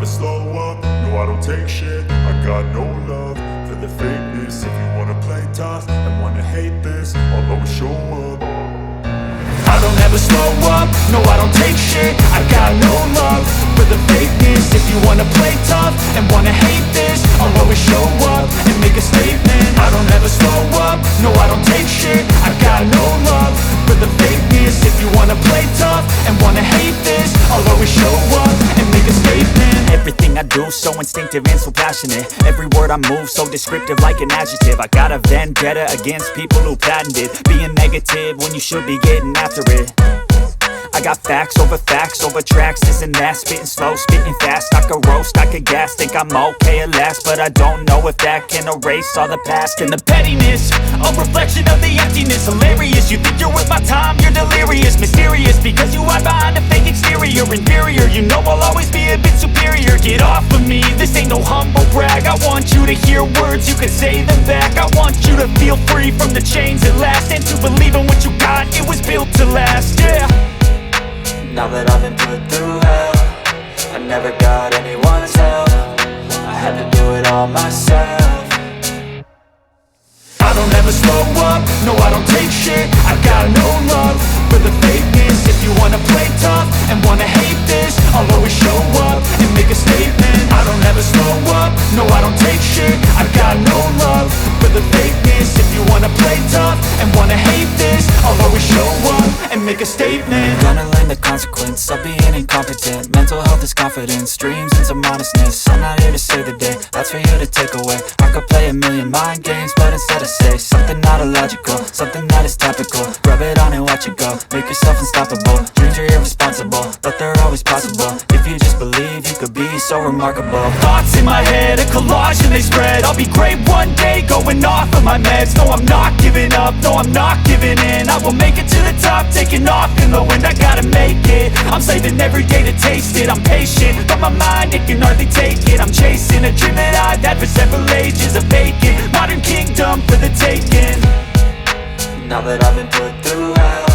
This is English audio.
slow up, no I don't take shit. I got no love for the fakeness. If you wanna play tough and wanna hate this, I'll always show up. I don't ever slow up, no I don't take shit. I got no love for the fakeness. If you wanna play tough and wanna hate this, I'll always show up and make a statement. I don't ever slow up, no I don't take shit. I got no love for the fakeness. If you wanna play tough and wanna hate this, I'll always show up and make a statement. Everything I do so instinctive and so passionate. Every word I move so descriptive like an adjective. I got a vendetta against people who patented being negative when you should be getting after it. I got facts over tracks, this and that. Spitting slow, spitting fast. I could roast, I could gas. Think I'm okay at last, but I don't know if that can erase all the past. And the pettiness, a reflection of the emptiness. Hilarious, you think you're worth my time, you're delirious. Mysterious, because you hide behind a fake exterior. Inferior, you know I'll always be a bit superior. Get off of me, this ain't no humble brag. I want you to hear words, you can say them back. I want you to feel free from the chains at last, and to believe in what you got, it was built to last, yeah. Now that I've been put through hell, I never got anyone's help. I had to do it all myself. I don't ever slow up, no I don't take shit. I got no love for the fakeness. If you wanna play tough and wanna hate this, I'll always show up and make a statement. I don't ever slow up, no I don't take shit. I got no love for the fakeness. If you wanna play tough and wanna hate this, I'll always show up and make a statement. Gonna learn the consequence of being incompetent. Mental health is confidence, dreams and some honestness. I'm not here to save the day, that's for you to take away. I could play a million mind games, but instead I say something not illogical, something that is topical. Rub it on and watch it go, make yourself unstoppable. Dreams are irresponsible, but they're always possible. If you just believe, you could be so remarkable. Thoughts in my head, a collage and they spread. I'll be great one day, going off of my meds. No, I'm not giving up, no, I'm not giving in. I will make it to the top, taking off in the wind. I gotta make it, I'm saving every day to taste it. I'm patient, but my mind, it can hardly take it. I'm chasing a dream that I've had for several ages. A vacant, modern kingdom for the taking. Now that I've been put through hell,